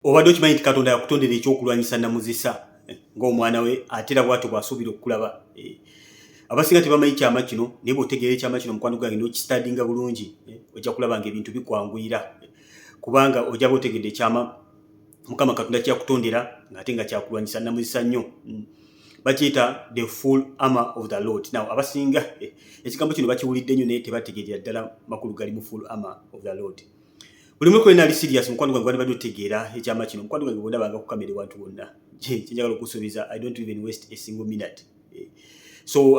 Obadde okimanyi nti Katonda yakutondera ekyokulwanyisa namuzisa ng'omwana we atera bw'atyo bw'asuubira okulaba. Abasinga tebamanyi kyama kino naye bw'otegeera ekyama kino mukwano gwange n'okistadinga bulungi ojja kulaba ng'ebintu bikwanguyira kubanga ojja b'otegedde ekyama Mukama Katonda kyakutondera ng'ate nga kyakulwanyisa namuzisa nnyo. Bakiyita the full armor of the Lord. Now abasinga ekigambo kino bakiwulidde nnyo naye tebategeerera ddala makulu gali mu full armor of the Lord. Buli mwe kwena ali serious mukwano gwange bali otegeera ekyama kino mukwano gwange bw'olabanga ku kamera wantu bonna kinjagala okusuubiza I don't even waste a single minute. So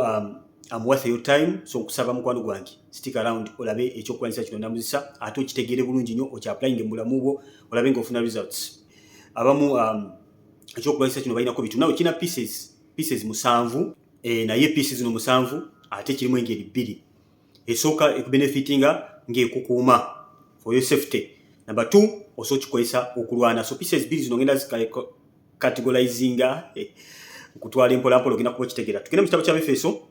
I'm worth your time. So nkusaba mukwano gwange stick around olabe ekyokulwanyisa kino namuzisa ate okitegeere bulungi nnyo okyapplying mu bulamu bwo olabe ng'ofuna results. Abamu ekyokulwanyisa kino balinako bitu nawe kina pieces 7 naye pieces zino 7 ate kirimu engeri 2 esooka ekubenefitinga ng'ekukuuma for your safety. Number 2 also kikozesa okulwana. So pieces 2 zino ngenda categorizinga kutwala empola mpola ogenda kuba kitegeera. Tugenda mu kitabo kya Efeso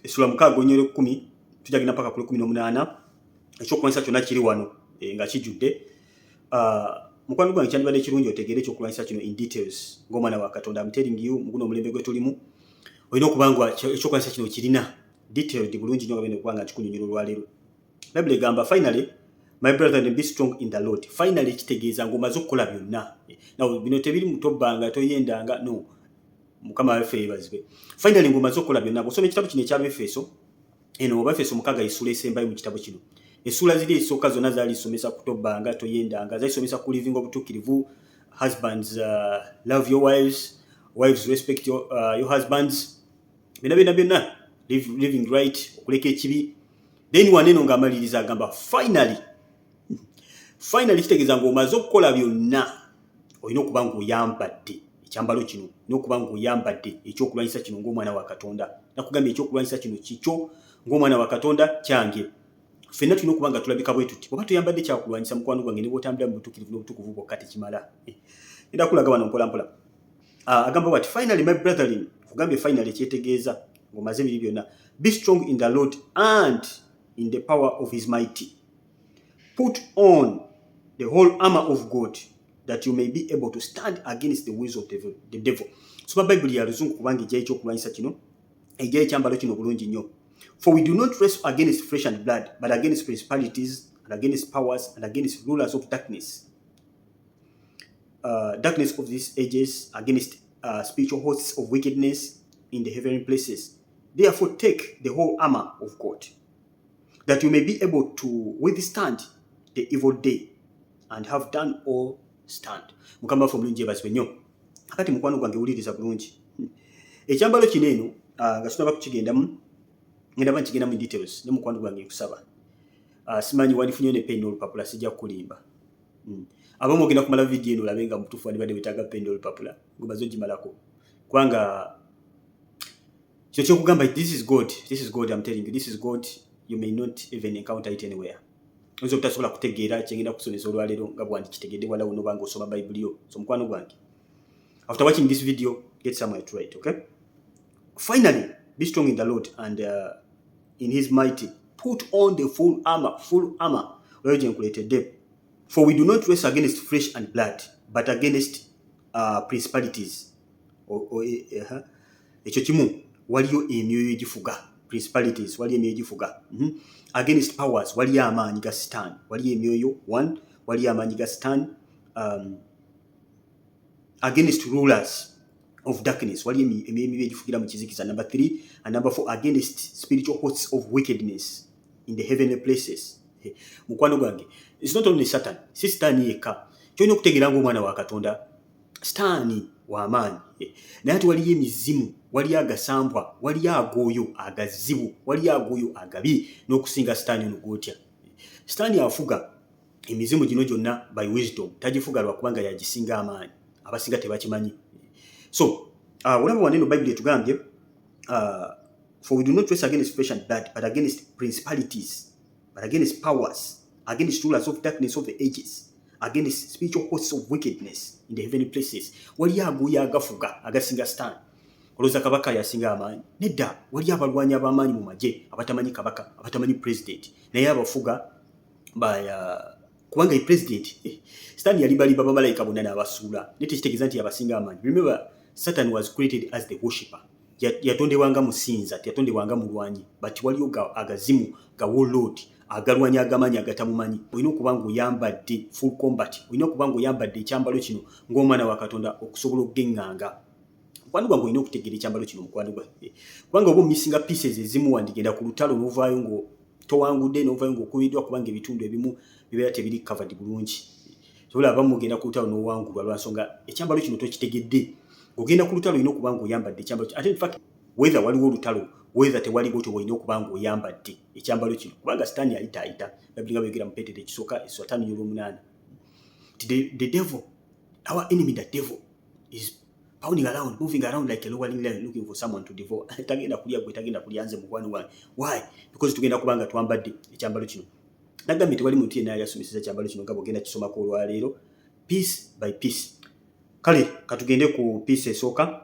essula 6:10 tujagenda mpaka ku 18 ekyokulwanyisa kyonna kiri wano nga kijjudde. Mukwano gwange kyandibadde kirungi otegeere ekyokulwanyisa kino in details ng'omwana wa Katonda. I'm telling you muguno omulembe gwe tulimu olina okubanga ekyokulwanyisa kino kirina detailed bulungi nnyo nga bene okubanga nkikunyonyola olwaleero. Bible egamba finally my brethren be strong in the Lord. Finally kitegeeza ng'omaze okukola byonna. Now bino tebiri mutobbanga toyendanga no. Mukama waffe yeebazibwe. Finally ng'omaze okukola byonna. Bw'osoma ekitabo kino ekya Efeso eno oba Efeso 6 essula esembayo mu kitabo kino. Essula ziri esooka zonna zaali somesa kutobbanga toyendanga zaali somesa ku living obutuukirivu. Husbands love your wives, wives respect your husbands. Byonna living right okuleka ekibi. Then waneno ng'amaliriza agamba finally kitegeeza ng'omaze okukola byonna olina okuba ng'oyambadde ekyambalo kino olina okuba ng'oyambadde ekyokulwanyisa kino ng'omwana wa Katonda. Nakugambye ekyokulwanyisa kino kikyo ng'omwana wa Katonda kyange. Ffenna tulina okuba nga tulabika bwe tuti oba tuyambadde kyakulwanyisa mukwano gwange ne bw'otambulira mu butuukirivu n'obutukuvu bwokka tekimala. Era kulaga wano mpola mpola. Agamba bw'ati finally my brethren kugambye finally ekyetegeeza ng'omaze ebiri byonna be strong in the Lord and in the power of his might. Put on the whole armor of God that you may be able to stand against the wills of the devil. Soma Bible ya Luzungu kubanga ejja ekyokulwanyisa kino ejja ekyambalo kino bulungi nnyo. For we do not wrestle against flesh and blood but against principalities and against powers and against rulers of darkness. Darkness of these ages, against spiritual hosts of wickedness in the heavenly places. Therefore take the whole armor of God that you may be able to withstand the evil day and have done all stand. Mukama waffe omulungi yeebazibwe nnyo. Akati mukwano gwange wuliriza bulungi. Ekyambalo kino eno nga tunaba kukigendamu ngenda nkigenda mu details ne mukwano gwange nkusaba. Simanyi walifunye ne pen n'olupapula sijja kulimba. Abamu ogenda kumala video eno olabe nga mutuufu wandibadde wetaaga pen n'olupapula ng'omaze ogimalako. Kubanga kyo kyokugamba this is God I'm telling you this is God. You may not even encounter it anywhere. Ozo butasobola kutegeera kyengenda kusomesa olwaleero nga bwandi kitegedde wala uno banga osoma Bible yo. So mukwano gwange, after watching this video, get somewhere to write, okay? Finally, be strong in the Lord and in his mighty. Put on the full armor. For we do not wrestle against flesh and blood, but against principalities. Ekyo kimu waliyo emyoyo egifuga. Principalities wali emyoyo egifuga. Against powers wali amaanyi ga Satan. Wali emyoyo 1 wali amaanyi ga Satan. Against rulers of darkness wali emyoyo egifugira mu kizikiza. Number 3 and number 4 against spiritual hosts of wickedness in the heavenly places. Mukwano gwange, it's not only Satan. Si Satan yekka. Kyolina okutegeera ng'omwana wa Katonda Satan wa amaanyi. Naye ate waliyo emizimu, waliyo agasambwa, waliyo agooyo agazibu, waliyo agooyo agabi n'okusinga Sitaani ono gw'otya. Sitaani afuga emizimu gino gyonna by wisdom, tagifuga lwakubanga yagisinga amaanyi. Abasinga tebakimanyi. So, olaba waneno Bible etugambye, for we do not wrestle against flesh and blood, but against principalities, but against powers, against rulers of darkness of the ages, against spiritual hosts of wickedness in the heavenly places. Wali agooyo agafuga agasinga Sitaani. Olowooza kabaka yasinga amaanyi? Nedda, wali abalwanyi ab'amaanyi mu magye abatamanyi kabaka, abatamanyi president, naye abafuga kubanga president Satan yalibalimba bamalayika bonna n'abasuula ne tekitegeeza nti yabasinga amaanyi. Remember, Satan was created as the worshipper. Yatondebwanga musinza, yatondebwanga mulwanyi, but waliyo agazimu ga warlord agalwanya agamanyi agatamumanyi. Olina okuba ng'oyambadde full combat, olina okuba ng'oyambadde ekyambalo kino ng'omwana wa Katonda okusobola okugenganga. Mukwano gwange olina okutegeera ekyambalo kino mukwano gwange, kubanga oba omisinga pieces ezimu wandigenda ku lutalo n'ovaayo ngo towangudde n'ovaayo ng'okubiddwa kubanga ebitundu ebimu bibeera tebiri covered bulungi. Sobola abamu mugenda ku lutalo n'owangulwa lwa nsonga ekyambalo kino tokitegedde. Ogenda ku lutalo olina okuba ng'oyambadde ekyambalo kino. Ate in fact whether waliwo olutalo whether tewaliwo olina okuba ng'oyambadde ekyambalo kino kubanga Sitaani ayita Bayibuli nga bwegera mu Peetero ekisooka esswa 5:8. The devil, our enemy, the devil is pounding around, moving around like a roaring lion looking for someone to devour. Tagenda kulya gwe, tagenda kulyanze mukwano wange. Why? Because tugenda kubanga twambadde ekyambalo kino. Nagambye tewali muntu yenna yasomeseza ekyambalo kino nga bw'ogenda kisomako olwaleero piece by piece. Kale katugende ku piece esooka.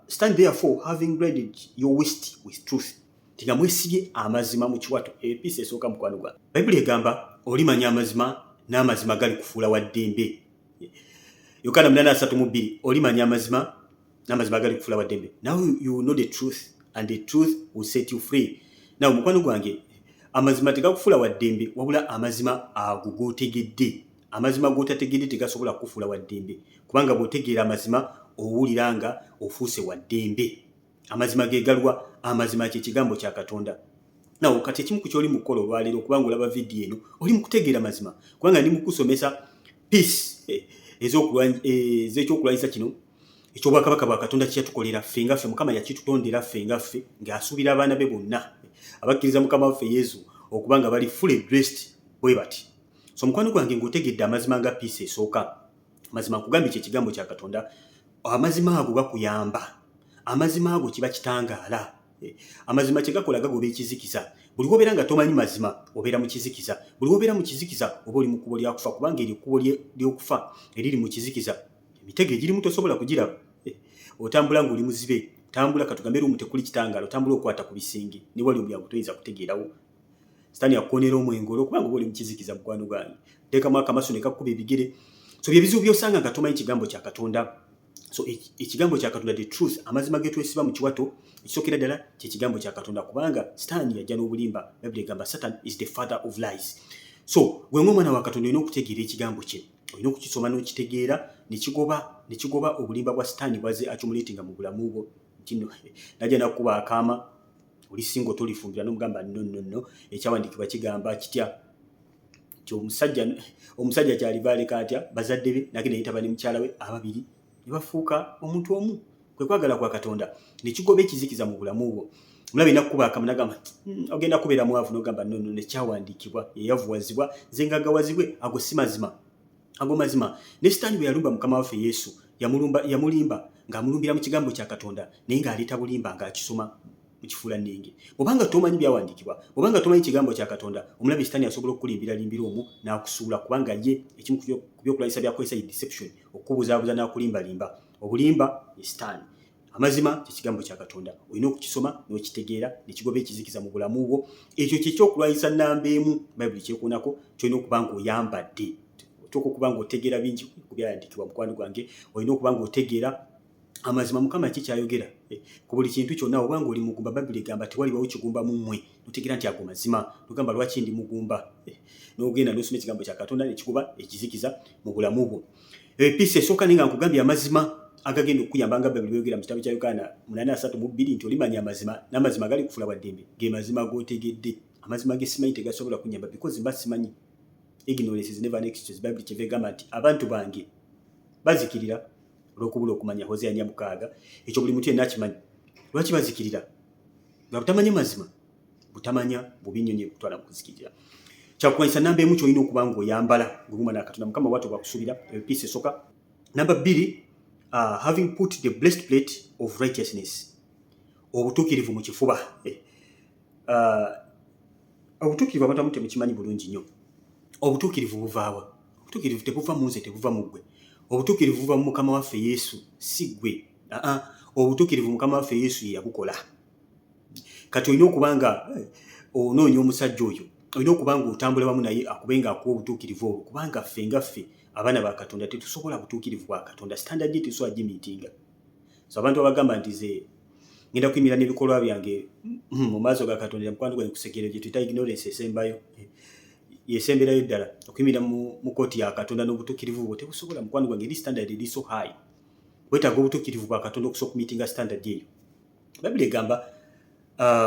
Stand therefore having girded your waist with truth. Tinga mwesibye amazima mu kiwato. Piece esooka mukwano gwange. Bayibuli egamba olimanya amazima n'amazima gali kufuula wa ddembe. Yokaana 8:32 olimanya amazima n'amazima gali kufuula wa ddembe. Now you know the truth and the truth will set you free. Now mukwano gwange amazima tegakufuula wa ddembe wabula amazima ago gotegedde. Amazima gotategedde tegasobola kufuula wa ddembe kubanga bw'otegeera amazima owulira nga ofuuse wa ddembe. Amazima gegalwa, amazima kye kigambo kya Katonda. Nawo kati ekimu ku kyoli mu kkola olwaleero kubanga olaba vidiyo eno oli mu kutegeera mazima kubanga ndi mu kusomesa piece ez'ekyokulwanyisa kino eky'obwakabaka bwa Katonda kye yatukolera ffe nga ffe. Mukama yakitutondera ffe nga ffe ng'asuubira abaana be bonna abakkiriza Mukama waffe Yesu okuba nga bali fully dressed bwe bati. So mukwano gwange ng'otegedde amazima nga piece esooka, amazima nkugambye kye kigambo kya Katonda. Amazima ago gakuyamba, amazima ago kiba kitangaala. Amazima kye gakola gagoba ekizikiza. Buli wobeera nga tomanyi mazima obeera mu kizikiza. Buli wobeera mu kizikiza oba oli mu kkubo lya kufa kubanga eryo kkubo ly'okufa eriri mu kizikiza. Emitego egirimu tosobola kugiraba. Otambula ng'oli muzibe, tambula katugambe lumu tekuli kitangaala, otambula okwata ku bisenge ne wali omulyango toyinza kutegeerawo. Sitaani akukoonera omwengolo kubanga oba oli mu kizikiza mukwano gwange. Teekamu akamaso ne kakkuba ebigere. So bye bizibu by'osanga nga tomanyi kigambo kya Katonda. So ekigambo kya Katonda, the truth, amazima getwesiba mu kiwato ekisookera ddala kye kigambo kya Katonda kubanga Sitaani yajja n'obulimba. Bayibuli egamba Satan is the father of lies. So gwe ng'omwana wa Katonda olina okutegeera ekigambo kye, olina okukisoma n'okitegeera ne kigoba obulimba bwa Sitaani bwaze accumulatinga mu bulamu bwo. Kino najja nakuba akaama oli singo tolifumbira n'omugamba no ekyawandiikibwa kigamba kitya omusajja kyalivaaleka atya bazadde be nagenda yitaba ne mukyala we ababiri ne bafuuka omuntu omu. Kwe kwagala kwa Katonda ne kigoba ekizikiza mu bulamu bwo. Mulabe nakuba akaama nagamba ogenda kubeera mwavu n'ogamba no nekyawandiikibwa eyavuwazibwa nze ngagawazibwe ago si mazima, ago mazima. Ne Sitaani bwe yalumba Mukama waffe Yesu yamulimba ng'amulumbira mu kigambo kya Katonda naye ng'aleeta bulimba ng'akisoma mu kifuula nnenge. Obanga tomanyi byawandiikibwa, obanga tomanyi kigambo kya Katonda, omulabe Sitaani asobola okulimbira omwo n'akusuula kubanga ye ekimu ku byokulwanyisa byakozesa ye deception, okubuzaabuza n'akulimbalimba. Obulimba ye Sitaani. Amazima kye kigambo kya Katonda. Olina okukisoma n'okitegeera ne kigoba ekizikiza mu bulamu bwo. Ekyo kye ky'okulwanyisa nnamba emu Bayibuli kyekuunako kyolina okuba ng'oyambadde. Otuuka okuba ng'otegeera bingi ku byawandiikibwa mukwano gwange. Olina okuba ng'otegeera amazima Mukama ki kyayogera ku buli kintu kyonna. Obanga oli mugumba, Bayibuli egamba tewalibawo kigumba mu mmwe, notegeera nti ago mazima. Nogamba lwaki ndi mugumba, n'ogenda n'osoma ekigambo kya Katonda ne kikuba ekizikiza mu bulamu bwo. Piece esooka nga nkugambye amazima agagenda okuyamba nga Bayibuli bweyogera mu kitabo kya Yokaana 8:32 nti olimanya amazima n'amazima gali kufuula wa ddembe ge mazima g'otegedde. Amazima ge simanyi tegasobola kunyamba because mba simanyi. Ignorance is never an excuse. Bayibuli kyeva egamba nti abantu bange bazikirira olw'okubula okumanya. Hosea 4:6. Ekyo buli muntu yenna akimanyi. Lwaki bazikirira? Nga butamanya mazima, butamanya bubi nnyo kutwala mu kuzikirira. Kyakukwanyisa namba emu kyolina okuba ng'oyambala ng'omwana wa Katonda. Mukama bw'atyo bwakusuubira. Piece esooka. Namba 2, having put the breastplate of righteousness, obutuukirivu mu kifuba. Obutuukirivu abantu abamu temukimanyi bulungi nnyo. Obutuukirivu buvaawa? Obutuukirivu tebuva mu nze, tebuva mu ggwe. Obutuukirivu buva mu Mukama waffe Yesu, si ggwe. Obutuukirivu Mukama waffe Yesu ye yabukola. Kati olina okuba nga onoonya omusajja oyo olina okubanga otambula wamu naye akubenga akuwa obutuukirivu obwo kubanga ffe nga ffe abaana ba Katonda tetusobola butuukirivu bwa Katonda standard ye tusobola gimiitinga. So abantu abagamba nti ze ngenda kuyimira n'ebikolwa byange mu maaso ga Katonda mukwano gwange kusekere gye tuyita ignorance esembayo yesemberayo ddala okuyimira mu kooti ya Katonda n'obutuukirivu bwo tebusobola mukwano gwange eri standard eri so high. Wetaaga obutuukirivu bwa Katonda okusobola okumiitinga standard eyo. Bayibuli egamba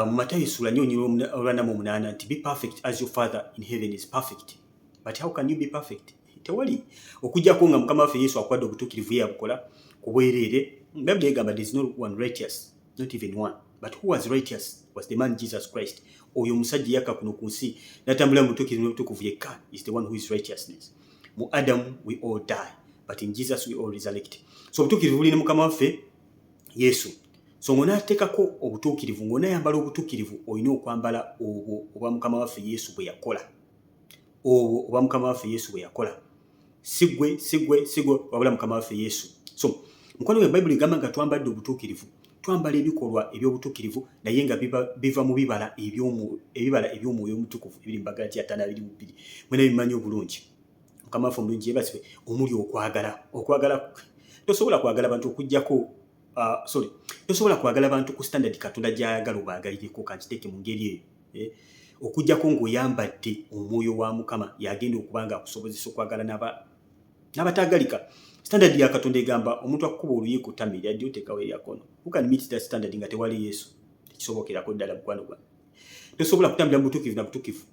mu Matayo sura 4:8 nti be perfect as your father in heaven is perfect. But how can you be perfect? Tewali okujjako nga Mukama waffe Yesu akwadde obutuukirivu ye abukola ku bwereere. Bayibuli egamba there is no one righteous, not even one. But who was righteous was the man Jesus Christ. Oyo musajja yakka kuno ku nsi n'atambula mu butuukirivu n'obutukuvu yekka is the one who is righteousness. Mu Adam we all die, but in Jesus we all resurrect. So obutuukirivu buli ne Mukama waffe Yesu. So ng'onaateekako obutuukirivu, ng'onaayambala obutuukirivu olina okwambala obwo obwa Mukama waffe Yesu bwe yakola. Obwo obwa Mukama waffe Yesu bwe yakola. Sigwe wabula Mukama waffe Yesu. So mukwano gwe Bayibuli egamba nga twambadde obutuukirivu, twambala ebikolwa eby'obutuukirivu naye nga biva mu bibala eby'omwoyo omutukuvu ebiri mu Bagalatiya 5:2. Mwena bimanyi obulungi. Mukama waffe omulungi yeebazibwe omuli okwagala. Tosobola kwagala bantu okujjako tosobola kwagala bantu ku standard Katonda gy'ayagala obaagalireko kankiteeke mu ngeri eyo. Okujjako ng'oyambadde omwoyo wa Mukama yagenda okubanga akusobozesa okwagala n'abataagalika. Standard ya Katonda egamba omuntu akukuba oluyiiko tamira yadde oteekawo eryakono. Who can meet that standard nga tewali Yesu? Tekisobokerako ddala mukwano gwange. Tosobola kutambula mu butuukivu na butuukivu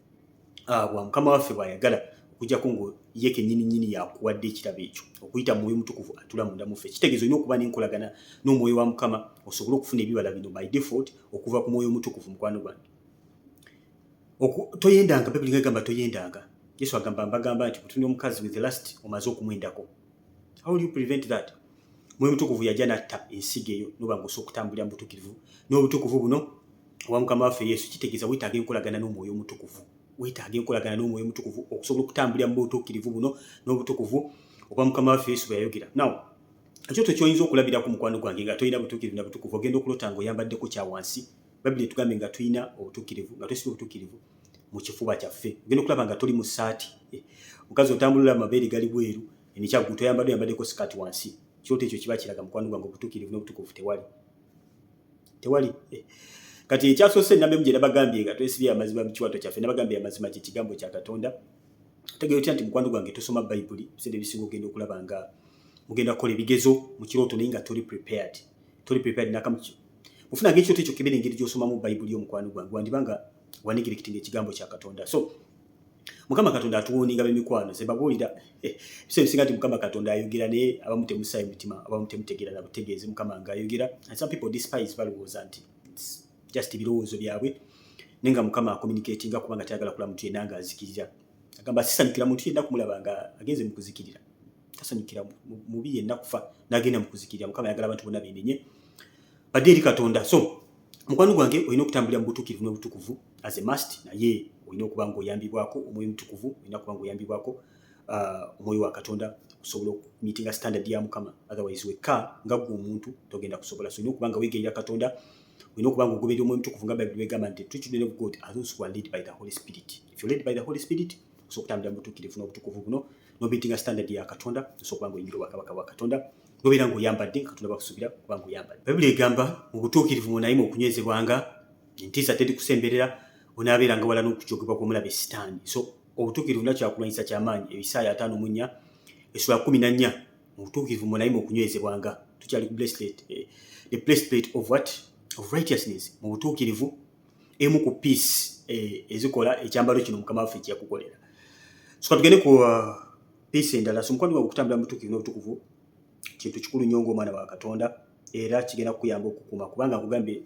bwa Mukama waffe bw'ayagala okujjako ngo ye kennyini yakuwadde ekirabo ekyo okuyita mu mwoyo mutukuvu atula munda mu ffe. Kitegeeza olina okuba n'enkolagana n'omwoyo wa Mukama osobole okufuna ebibala bino by default okuva ku mwoyo mutukuvu mukwano gwange. Toyendanga, Bayibuli egamba toyendanga. Yesu agamba mbagamba nti kutunira omukazi with lust omaze okumwendako. How will you prevent that? Mwoyo mutukuvu yajja n'atta ensigo eyo noba ng'osobola okutambulira mu butuukirivu. N'obutukuvu buno obwa Mukama waffe Yesu kitegeeza weetaaga enkolagana n'omwoyo mutukuvu. Weetaaga enkolagana n'omwoyo mutukuvu okusobola okutambulira mu butuukirivu buno n'obutukuvu obwa Mukama waffe Yesu bwe yayogera. Now, ekyoto ky'oyinza okulabirako mukwano gwange nga toyina butuukirivu na butukuvu ogenda okulota ng'oyambaddeko kya wansi. Bayibuli etugambe nga tuyina obutuukirivu nga twesibye obutuukirivu mu kifuba kyaffe. Ogenda okulaba nga toli mu ssaati. Omukazi otambulira amabeere gali bweru enikyaggulu toyambaddeko sikaati wansi. Ekyoto ekyo kiba kiraga mukwano gwange obutuukirivu n'obutukuvu tewali. Kati ekyasoose nambe gye nabagambye nga twesibye amazima mu kiwato kyaffe nabagambye amazima kye kigambo kya Katonda. Tegeera otya nti mukwano gwange tosoma Bayibuli biseera ebisinga ogenda okulaba nga mugenda kukola ebigezo mu kirooto naye nga toli prepared nakamuki. Mufunanga ekyoto ekyo kibeera engeri gy'osomamu Bayibuli omukwano gwange wandibanga wanegirikitinga ekigambo kya Katonda. So Mukama Katonda atuwooninga b'emikwano ze babuulira biseera ebisinga nti Mukama Katonda ayogera naye abamu temusaayo mitima abamu temutegeera na butegeezi Mukama ng'ayogera. And some people despise balowooza nti just birowoozo byabwe naye nga Mukama communicatinga kubanga tayagala kulaba muntu yenna ng'azikirira. Agamba sisanyukira muntu yenna kumulaba nga agenze mu kuzikirira. Tasanyukira mubi yenna kufa n'agenda mu kuzikirira. Mukama ayagala abantu bonna beenenye badde eri Katonda. So mukwano gwange olina okutambulira mu butuukirivu n'obutukuvu as a must, naye olina okuba ng'oyambibwako omwoyo mutukuvu, olina okuba ng'oyambibwako omwoyo wa Katonda okusobola okumiitinga standard ya Mukama. Otherwise wekka nga gwe omuntu togenda kusobola. So olina okuba nga weegayirira Katonda, olina okuba ng'ogoberera omwoyo mutukuvu nga Bayibuli bw'egamba nti the children of God are those who are led by the Holy Spirit. If you're led by the Holy Spirit osobola okutambulira mu butuukirivu n'obutukuvu buno n'omiitinga standard ya Katonda, osobola okuba ng'oyingira obwakabaka bwa Katonda nobeera ng'oyambadde Katonda bakusuubira kuba ng'oyambadde. Bayibuli egamba mu butuukirivu munayima okunywezebwanga, entiisa teri kusemberera, onaabeeranga wala n'okujogebwa kw'omulabe Sitaani. So obutuukirivu nakyo kyakulwanyisa ky'amaanyi. Ebisaaya 5:4 essula 14 mu butuukirivu munayima okunywezebwanga. Tukyali ku the breastplate of what? Of righteousness. Mu butuukirivu emu ku peace ezikola ekyambalo kino Mukama waffe kyakukolera. So katugende ku peace endala. So mukwano gwange okutambula mu butuukirivu n'obutukuvu kintu kikulu nnyo ng'omwana wa Katonda era kigenda kukuyamba okukuuma kubanga nkugambye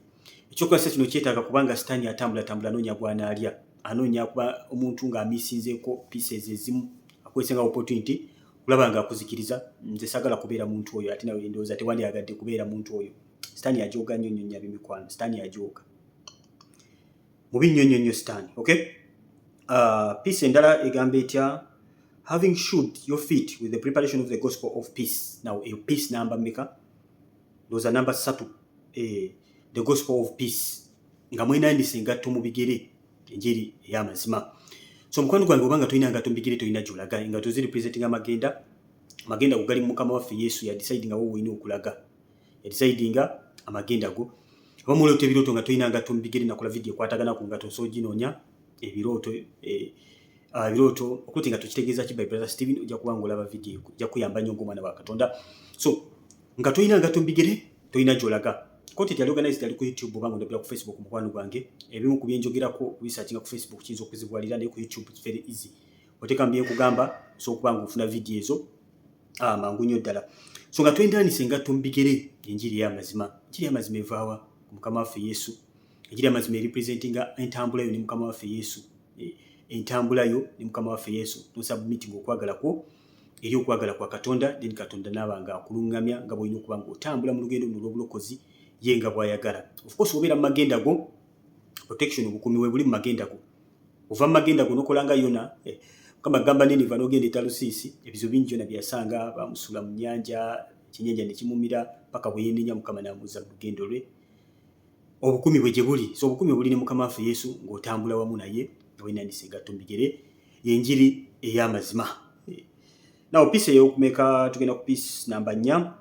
ekyokulasa kino kyetaaga kubanga Sitaani atambula anoonya gw'anaalya, anoonya kuba omuntu ng'amiisinzeeko pieces ezimu akwesenga opportunity kulaba ng'akuzikiriza. Nze saagala kubeera muntu oyo ate nawe ndowooza tewandyagadde kubeera muntu oyo. Sitaani ajooga nnyo nnyo b'emikwano. Sitaani ajooga mubi nnyo Sitaani. Okay, peace endala egamba etya? Having shod your feet with the preparation of the gospel of peace. Now, a peace number maker. Those are number 3. The gospel of peace. Nga mwena ndise ngatto mu bigere enjiri ey'amazima. So mukwano gwange obanga toyina ngato mbigire toyina gyolaga engato ziri presenting amagenda kugali mu Mukama waffe Yesu ya decidinga wo woyina okulaga ya decidinga amagenda go abamuloto ebiroto nga toyina ngato mbigire nakola video kwatagana ku ngato so ginoonya ebiroto ebiroto okuti nga tukitegeeza ki by brother Steven ojja kuwangula aba video ojja kuyamba nnyo ng'omwana wa Katonda. So nga toyina ngato mbigire toyina gyolaga content yali organized ali ku YouTube oba ng'odabira ku Facebook mukwano gwange ebimu ku byenjogerako researchinga ku Facebook kiyinza okuzibwalira naye ku YouTube it's very easy oteka mbye kugamba so okuba ng'ofuna video ezo mangu nnyo ddala. So nga twendanise ngato mbigire enjiri y'amazima evaawa ku Mukama waffe Yesu enjiri y'amazima representinga entambula yo ne Mukama waffe Yesu entambula yo ne Mukama waffe Yesu no submitting okwagala kwo eri okwagala kwa Katonda then Katonda n'abanga akulungamya nga bw'olina okuba ng'otambula mu lugendo luno olw'obulokozi ye nga bw'ayagala. Of course obeera mu magenda go protection obukuumi we buli mu magenda go ova mu magenda go n'okolanga yona kama gamba Niniva n'ogenda e Talusiisi ebizo bingi byonna byasanga bamusula mu nnyanja ekyennyanja ne kimumira paka bwe yeenenya Mukama n'amuza mu lugendo lwe obukuumi bwe gye buli. So obukuumi buli ne Mukama waffe Yesu ng'otambula wamu naye nga weenandise engatto mbigere y'enjiri ey'amazima. Now piece ey'okumeka tugenda ku piece namba 4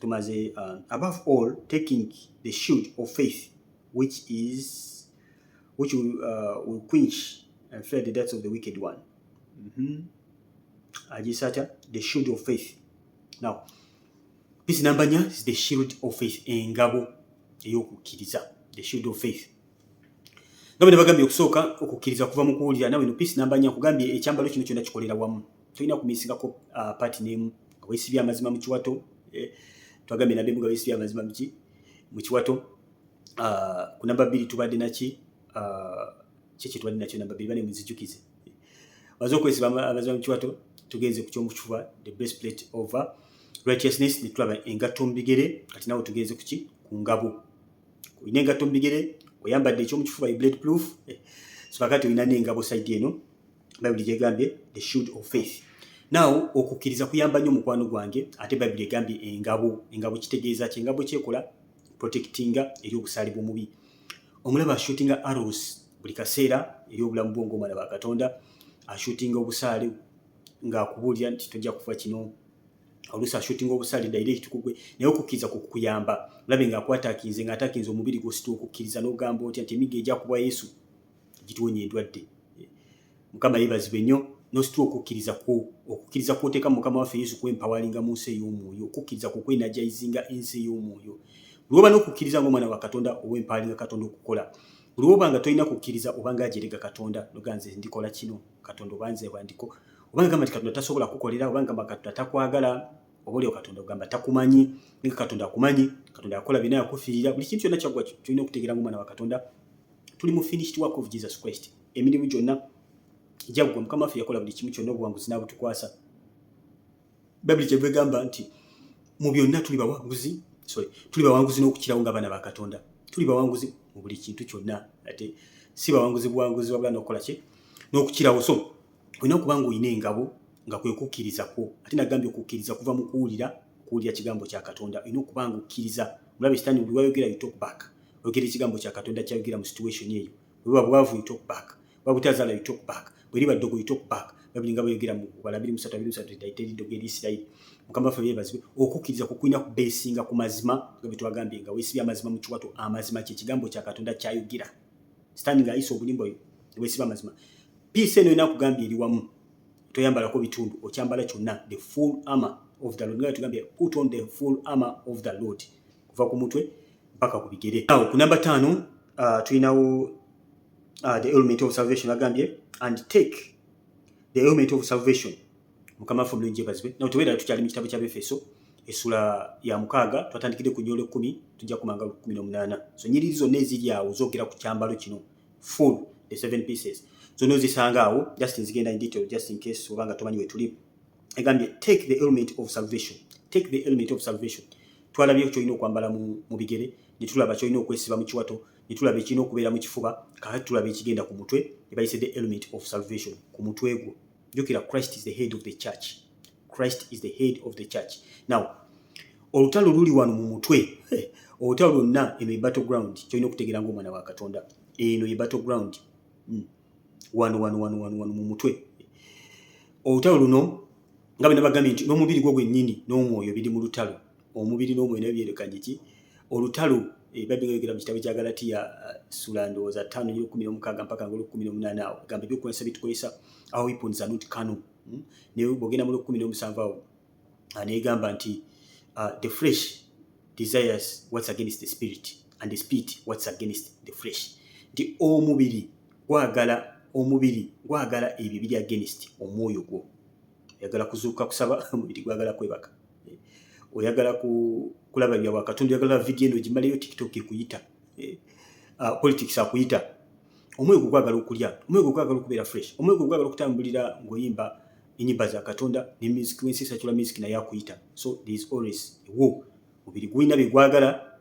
tumaze above all taking the shield of faith which will quench and fled the darts of the wicked one. Ajisata the shield of faith. Now piece number 4 is the shield of faith engabo ey'okukkiriza the shield of faith. Nga bwe bagambye okusooka okukkiriza kuva mu kuwulira nawe no piece number 4 kugambye ekyambalo kino kyonna kikolera wamu tulina kumisingako party name nga weesibye amazima mu kiwato twagambye nabbe nga weesibye amazima mu kiwato ku namba 2 tubadde naki kiki tubadde nakyo namba 2 bane muzijukize wazo okwesiba amazima mu kiwato tugenze ku kyomukifuba the breastplate of righteousness ne tulaba engatto mbigere kati nawe tugenze kuki ku ngabo oyina engatto mbigere oyambadde ekyomukifuba bullet proof so kakati oyina n'engabo side eno Bible gyegambye the shield of faith. Now okukkiriza kuyamba nnyo mukwano gwange ate Bible egambye engabo kitegeeza ki engabo kyekola protectinga eri obusaale bw'omubi omulaba shootinga arrows buli kaseera eri obulamu bw'ongo omwana wa Katonda ashootinga obusaale ng'akubuulira nti tojja kufa kino oluusi ashootinga obusaale direct kugwe naye okukkiriza kukuyamba olabe ng'akwatakinze ng'atakinze omubiri gw'ositula okukkiriza n'ogamba otya nti emigga ejja kuba Yesu gituwonya endwadde Mukama yeebazibwe nnyo n'ositula okukkiriza kwoteeka Mukama waffe Yesu kwempawalinga mu nsi ey'omwoyo okukkiriza kukwenajayizinga ensi ey'omwoyo buli oba n'okukkiriza ng'omwana wa Katonda ow'empawalinga Katonda okukola buli oba nga tolina kukkiriza obanga ajerega Katonda noganze ndikola kino Katonda obanze bwandiko obanga gamba nti Katonda tasobola kukolera obanga Katonda takwagala obole Katonda ogamba takumanyi nga Katonda akumanyi Katonda akola bina yakufiirira buli kintu kyonna kyagwa tulina okutegeera ng'omwana wa Katonda tuli mu finished work of Jesus Christ emirimu gyonna jagwa Mukama waffe yakola buli kimu kyonna obuwanguzi n'abutukwasa Bible kyebwe gamba nti mu byonna tuli bawanguzi n'okukirawo ng'abaana ba Katonda tuli bawanguzi mu buli kintu kyonna ate si bawanguzi buwanguzi wabula n'okukola ki n'okukirawo. So olina okuba ng'olina engabo nga kwe kukkirizako ate nagambye okukkiriza kuva mu kuwulira kigambo kya Katonda olina okuba ng'okkiriza mulabe sitaani buli wayogera you talk back oyogera ekigambo kya Katonda kyayogera mu situation eyo bwe bwavu you talk back bwe butazaala you talk back bwe liba ddogo you talk back Babiri nga bweyogera mu Bwala 2:3 tayiteri ddogo eri Isirayiri Mukama waffe yeebazibwe okukkiriza kukulina kubeesinga ku mazima nga bwe twagambye nga weesibye amazima mu kiwato amazima kye kigambo kya Katonda kyayogera sitaani ng'ayisa obulimba oyo weesibye amazima piisi eno erina kugambye eri wamu toyambalako bitundu okyambala kyonna the full armor of the Lord nga tugambye put on the full armor of the Lord kuva ku mutwe mpaka ku bigere. Awo ku namba 5 tulinawo the element of salvation agambye and take the element of salvation Mukama waffe mulungi yeebazibwe. Naw tubeera tukyali mu kitabo ky'Abefeso essula ya 6 twatandikire ku nnyolo 10 tujja kumanga 18 so nnyiriri zonna eziri awo zoogera ku kyambalo kino full the 7 pieces zonna ozisanga awo just nzigenda in detail just in case obanga tomanyi we tuli egambye take the element of salvation twalabye kyolina okwambala mu bigere ne tulaba kyolina okwesiba mu kiwato ne tulaba ekirina okubeera mu kifuba kakati tulaba ekigenda ku mutwe ne bayise the element of salvation ku mutwe gwo jukira Christ is the head of the church. Now olutalo luli wano mu mutwe olutalo lwonna eno battle ground kyolina okutegeera ng'omwana wa Katonda eno ye battle ground wano mu mutwe. Olutalo luno nga bwe nabagambye nti n'omubiri gwo gwennyini n'omwoyo biri mu lutalo. Omubiri n'omwoyo nabyo byerekanye ki? Olutalo babigera mu kitabo kya Galatiya ssula ndowooza 5:16 mpaka 18 awo gamba ebyokulwanyisa bitukozesa our weapons are not carnal. Ne bw'ogenda mu 17 awo neegamba nti the flesh desires what's against the spirit and the spirit what's against the flesh. Nti omubiri gwagala ebyo biri against omwoyo gwo. Oyagala kuzuuka kusaba, omubiri gwagala kwebaka. Oyagala kulaba bya wakatonda, oyagala video eno gimaleyo TikTok ekuyita. Politics akuyita. Omwoyo gwo gwagala okulya, omwoyo gwo gwagala okubeera fresh, omwoyo gwo gwagala okutambulira ng'oyimba enyimba za Katonda ne music wensisa chula music na yakuyita. So there is always a war. Omubiri gwina bye gwagala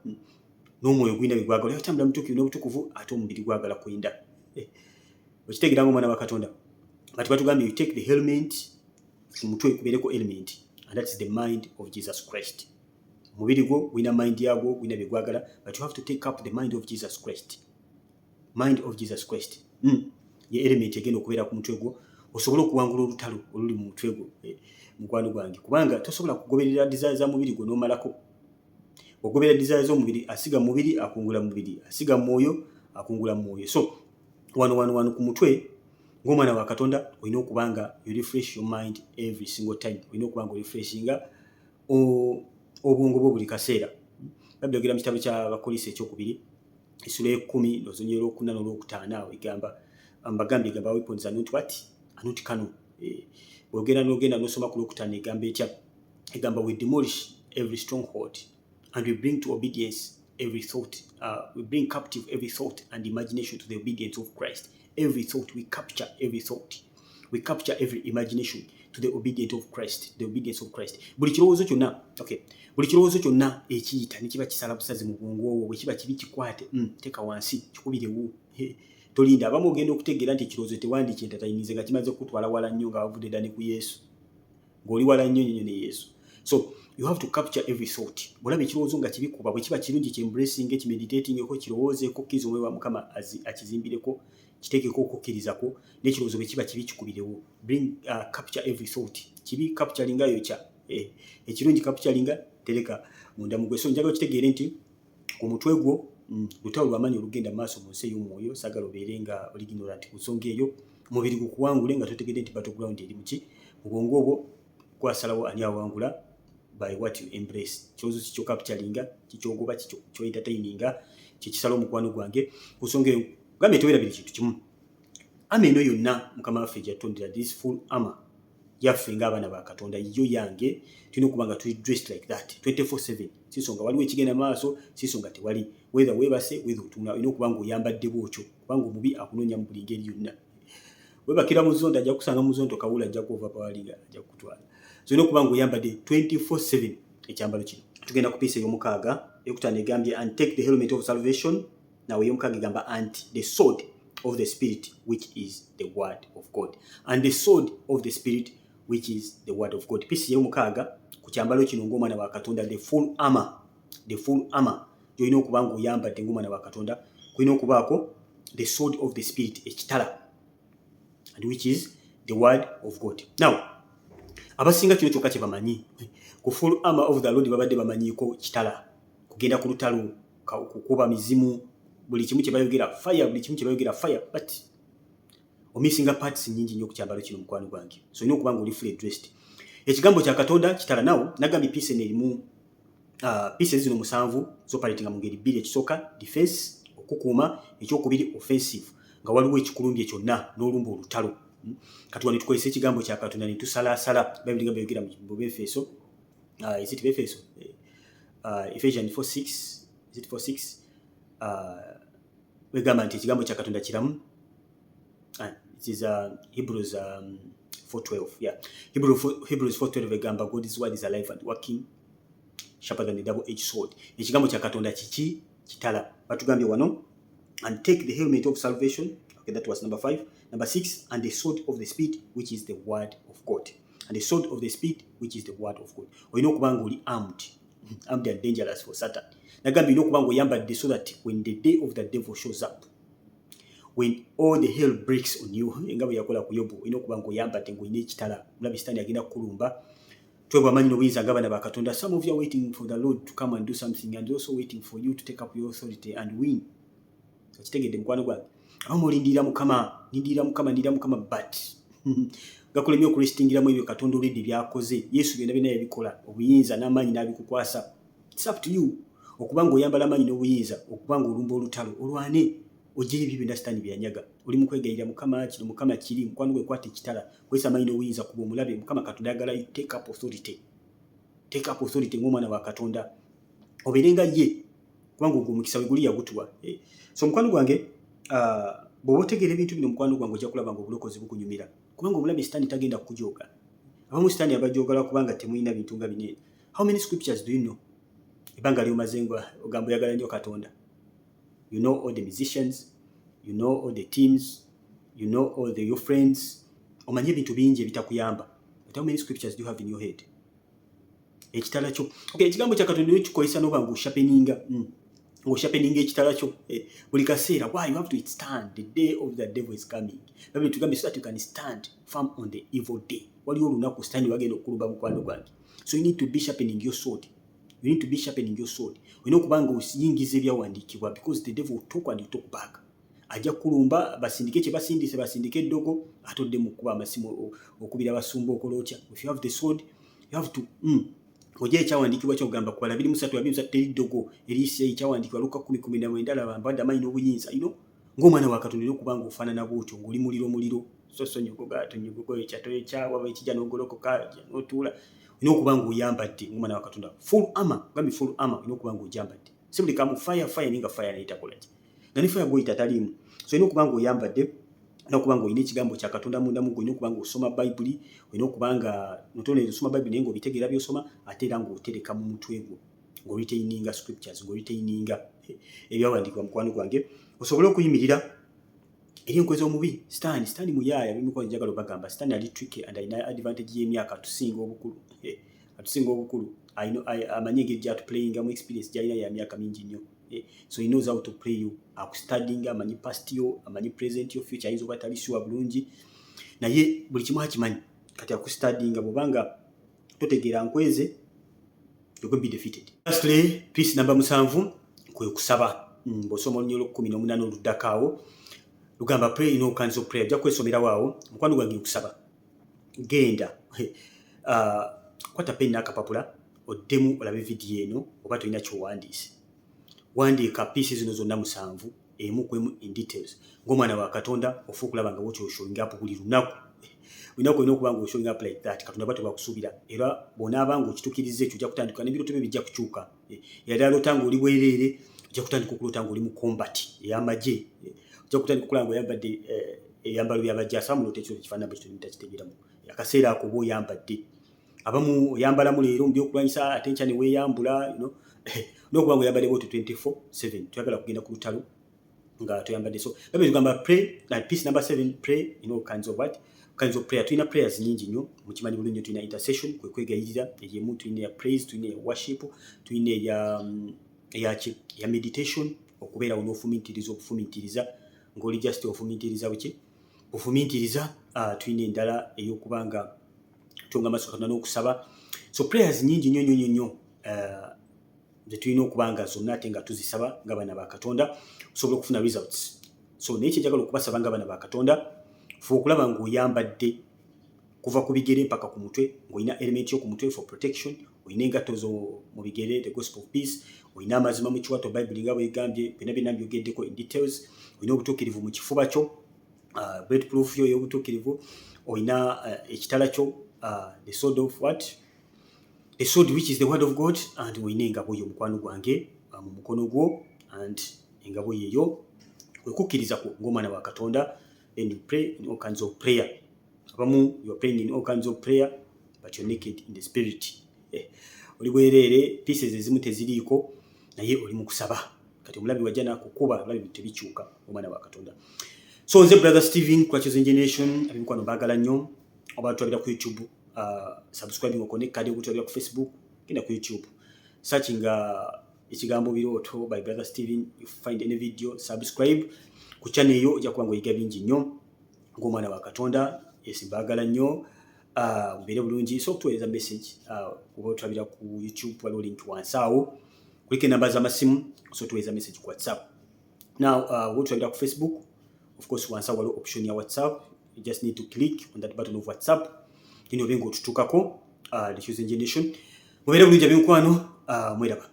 n'omwoyo gwina bye gwagala. Oyatambula mutuukivu n'obutukuvu ate omubiri gwagala kwenda. Okitegeera ng'omwana wa Katonda. Kati batugambye you take the helmet, omutwe kubeereko element, and that is the mind of Jesus Christ. Omubiri gwo gwina mind yagwo, gwina bye gwagala, but you have to take up the mind of Jesus Christ. Mind of Jesus Christ. Ye element egenda okubeera ku mutwe gwo osobola okuwangula olutalo oluli mu mutwe gwo, mukwano gwange, kubanga tosobola kugoberera desire za mubiri gwo n'omalako. Ogoberera desire z'omubiri, asiga mubiri akungula mubiri, asiga mwoyo akungula mwoyo. So wano ku mutwe ng'omwana wa Katonda olina okubanga you refresh your mind every single time. Olina okubanga refreshinga obwongo bwo buli kaseera. Babyogera mu kitabo kya Bakolisi ekyokubiri essula 10 n'ozonyera 4 n'olwokutaano awo egamba mbagambye egamba weapons are not what? Are not carnal. Bwogera n'ogenda n'osoma ku lwokutaano egamba etya? Egamba we demolish every stronghold and we bring to obedience every thought. We bring captive every thought and imagination to the obedience of Christ. Every thought, we capture every thought. We capture every imagination to the obedience of Christ. The obedience of Christ. Buli kirowoozo kyonna, okay. Buli kirowoozo kyonna ekiyita ne kiba kisala busazi mu bwongo bwo, bwe kiba kibi kikwate, teka wansi, kikubirewo. Tolinda abamu ogenda okutegeera nti ekirowoozo tewandiiki entatayinize nga kimaze okutwala wala nnyo nga wavudde dda ne ku Yesu. Ng'oli wala nnyo ne Yesu. So you have to capture every thought. Bw'olaba ekirowoozo nga kibikuba, bwe kiba kirungi kyembracing, kimeditatingeko, kirowoozeeko, kiza omwoyo wa Mukama akizimbireko, kiteekeko okukkirizako, n'ekirowoozo bwe kiba kibi kikubirewo. Capture every thought. Kibi capturinga yokya. Ekirungi capturinga tereka munda mugwe. So njagala okitegeere nti ku mutwe gwo lutalo lw'amaanyi olugenda maaso mu nsi ey'omwoyo, saagala obeere nga oli ignorant ku nsonga eyo. Omubiri gukuwangule nga totegedde nti battleground eri mu ki? Mu bwongo obwo kwasalawo ani awangula by what you embrace. Kirowoozo kikyo capturinga, kikyogoba, kikyo entertaininga, kikisala omukwano gwange. Ku nsonga eyo gambe teweerabire kintu kimu. Ama eno yonna Mukama waffe gy'atondera, this full armor yaffe ng'abaana ba Katonda, yo yange, tulina okuba nga tuli dressed like that 24/7. Si nsonga waliwo ekigenda maaso, si nsonga tewali. Whether weebase, whether otunula, olina okuba ng'oyambadde bw'otyo, kubanga omubi akunoonya mu buli ngeri yonna. Weebakira mu zondo, ajja kusanga mu zondo kawula, ajja kuva pawalinga, ajja kukutwala. So olina okuba ng'oyambadde 24/7 ekyambalo kino. Tugenda ku piisa ey'omukaaga, eyokutaano egambye and take the helmet of salvation. Nawe ey'omukaaga egamba and the sword of the Spirit, which is the word of God. And the sword of the Spirit, which is the word of God. Piisi ey'omukaaga ku kyambalo kino ng'omwana wa Katonda, the full armor gy'olina okuba ng'oyambadde ng'omwana wa Katonda, kulina okubaako the sword of the Spirit, ekitala, and which is the word of God. Now abasinga kino kyokka kye bamanyi ku full armor of the Lord babadde bamanyiiko kitala, kugenda ku lutalo, kukuba mizimu, buli kimu kye bayogera fire, buli kimu kye bayogera fire, but omisinga parts nyingi nnyo ku kyambalo kino mukwano gwange. So olina okuba ng'oli fully dressed. Ekigambo kya Katonda kitala. Nawo nagambye piece eno erimu pieces zino 7 z'operatinga mu ngeri 2. Ekisooka defense, okukuuma; ekyokubiri offensive, nga waliwo ekikulumbye kyonna n'olumba olutalo. Kati wano tukozesa ekigambo kya Katonda ne tusalaasala. Bayibuli nga bayogera mu Befeso, is it Befeso? Ephesians 4:6, is it 4:6? Wegamba nti ekigambo kya Katonda kiramu. It is Hebrews 4:12. Yeah. Hebrews 4:12 egamba God's word is alive and working, sharper than a double-edged sword. Ekigambo kya Katonda kiki? Kitala. Batugambye wano and take the helmet of salvation. Okay, that was number 5. Number 6, and the sword of the Spirit, which is the word of God. And the sword of the Spirit, which is the word of God. Olina okuba ng'oli armed and dangerous for Satan. Nagambye olina okuba ng'oyambadde so that when the day of the devil shows up, when all the hell breaks on you nga bwe yakola ku Yobu olina okuba ng'oyambadde ng'olina ekitala mulabe sitaani agenda kukulumba twebwe amanyi n'obuyinza nga bana ba Katonda. Some of you are waiting for the Lord to come and do something and also waiting for you to take up your authority and win. Kitegedde mukwano gwange abamu olindirira Mukama but gakulemye okulistingiramu ebyo Katonda olwedde byakoze. Yesu byonna byonna yabikola obuyinza n'amaanyi n'abikukwasa. It's up to you okuba ng'oyambala amaanyi n'obuyinza okuba ng'olumba olutalo olwane ogyeyo ebyo byonna sitaani byanyaga. Oli mu kwegayirira Mukama kino Mukama kiri mukwano gwe kwata ekitala kwesa amaanyi n'obuyinza kuba omulabe Mukama Katonda ayagala you take up authority ng'omwana wa Katonda obeerenga ye kubanga ogwo omukisa we guli yagutuwa. So mukwano gwange bw'oba otegeera ebintu bino mukwano gwange ojja kulaba ng'obulokozi bukunyumira kubanga omulabe sitaani tagenda kukujooga. Abamu sitaani abajoogala kubanga temulina bintu nga binene. How many scriptures do you know? Ebanga lyomaze ogamba oyagala nnyo Katonda. You know all the musicians, you know all the teams, you know all your friends. Omanye ebintu bingi ebitakuyamba. But how many scriptures do you have in your head? Ekitala kyo. Okay, ekigambo kya Katonda ekikoyesa n'oba ng'oshapeninga. Ng'oshapeninga ekitala kyo. Buli kaseera, why you have to stand? The day of the devil is coming. Bible tugambe so that you can stand firm on the evil day. Waliwo olunaku stand wagenda okulumba mukwano gwange. So you need to be sharpening your sword. You need to be sharpening your sword. Olina okuba ng'osiyingiza ebyawandiikibwa because the devil will talk and you talk back. Ajja kulumba basindike kye basindise basindike eddogo atodde mu kuba amasimu okubira basumba okola otya. If you have the sword, you have to ojja ekyawandiikibwa ky'ogamba ku 23 teri ddogo eriisa ekyawandiikibwa Luka 10:19 laba mbadde amaanyi n'obuyinza. Ng'omwana wa Katonda olina okuba ng'ofaanana bw'otyo ng'oli muliro so nyogogo ekyato ekyawa ekijja n'ogolokoka n'otuula. Olina okuba ng'oyambadde ng'omwana wa Katonda full armor olina okuba ng'ogyambadde. Si buli kamu fire ninga fire naye takola ki nga ne fire bw'oyita taliimu. So olina okuba ng'oyambadde olina okuba ng'olina ekigambo kya Katonda munda mu gwe. Olina okuba ng'osoma Bayibuli. Olina okuba nga notonera osoma Bayibuli naye ng'obitegeera by'osoma ate era ng'otereka mu mutwe gwo ng'oritaininga scriptures ng'oritaininga ebyawandiikibwa mukwano gwange osobole okuyimirira eri enkwezi omubi. Sitaani muyaaya bimikola njagala bagamba sitaani ali tricky and ayina advantage y'emyaka atusinga obukulu. Amanyi engeri gy'atuplayinga mu experience gy'alina ya myaka mingi nnyo. So he knows how to play you. Akustudying amanyi past yo, amanyi present yo, future ayinza oba tali sure bulungi. Naye buli kimu akimanyi. Kati akustudying bw'obanga totegeera nkweze you will be defeated. Lastly, piece number 7 kwe kusaba. Bw'osoma olunyolo 18 oluddakaawo lugamba pray in all kinds of prayer. Ojja kwesomera waawo mukwano gwange okusaba. Genda kwata pen n'akapapula oddemu olabe vidiyo eno oba tolina ky'owandiise. Wandiika piece zino zonna 7 emu ku emu in details. Ng'omwana wa Katonda ofa okulaba nga bw'otyo showing up buli lunaku. Olina okuba nga showing up like that. Katonda bw'atyo bwakusuubira. Era bw'onaaba ng'okitukiriza ekyo ojja kutandika n'ebirooto byo bijja kukyuka. Yali alota ng'oli bwereere ojja kutandika okulota ng'oli mu combat ey'amagye. Ojja kutandika okulaba ng'oyambadde eyambalo by'abajjaasi abamu ekyo ekifaanana bwe kityo takitegeeramu. Akaseera ako oba oyambadde. Abamu oyambalamu leero mu byokulwanyisa ate enkya ne weeyambula n'okuba ng'oyambadde bw'otyo 24/7 toyagala kugenda ku lutalo nga toyambadde. So Bible tugamba pray, like piece number 7, pray in all kinds of prayer. Tulina prayers nyingi nnyo mukimanyi bulungi nnyo. Tulina intercession kwe kwegayirira ey'emu, tulina ya praise, tulina ya worship, tulina ya meditation okubeera okufumiitiriza ng'oli just ofumiitiriza buki ofumiitiriza. Tulina endala ey'okuba nga tunga amaaso Katonda n'okusaba. So prayers nyingi nnyo tulina okuba nga zonna ate nga tuzisaba nga baana ba Katonda osobola okufuna results. So naye kyenjagala okubasaba nga baana ba Katonda fuba okulaba ng'oyambadde kuva ku bigere mpaka ku mutwe, ng'olina element yo ku mutwe for protection, olina engatto zo mu bigere the gospel of peace, olina amazima mu kiwato Bible nga bwegambye byonna mbyogeddeko in details, olina obutuukirivu mu kifuba kyo, bulletproof yo y'obutuukirivu, olina ekitala kyo, the sword of what? The sword which is the word of God, and olina engabo yo mukwano gwange mu mukono gwo, and engabo yeyo kwekukkiriza kwo ng'omwana wa Katonda. And you pray in all kinds of prayer. Abamu you are praying in all kinds of prayer but you're naked in the spirit. Oli bwereere pieces ezimu teziriiko naye oli mu kusaba. Kati omulabi wajja n'akukuba olabi tebikyuka omwana wa Katonda. So nze brother Steven kwa Chosen Generation abimukwano baagala nnyo. Oba tulabira ku YouTube, subscribing okone kadi okutulabira ku Facebook, genda ku YouTube searching ekigambo birooto by brother Steven. You find any video, subscribe. ku channel eyo ojja kuba ng'oyiga bingi nnyo ng'omwana wa Katonda. Yes, mbaagala nnyo. Mubeere bulungi. So tuweereza message kuba otulabira ku YouTube waliwo link wansi awo kuliko enamba z'amasimu, so tuweereza message ku WhatsApp. Now otulabira ku Facebook, of course wansi awo waliwo option ya WhatsApp. You just need to click on that button of WhatsApp then obenga otutuukako the chosen generation. Mubeere bulungi ab'emikwano, mweraba.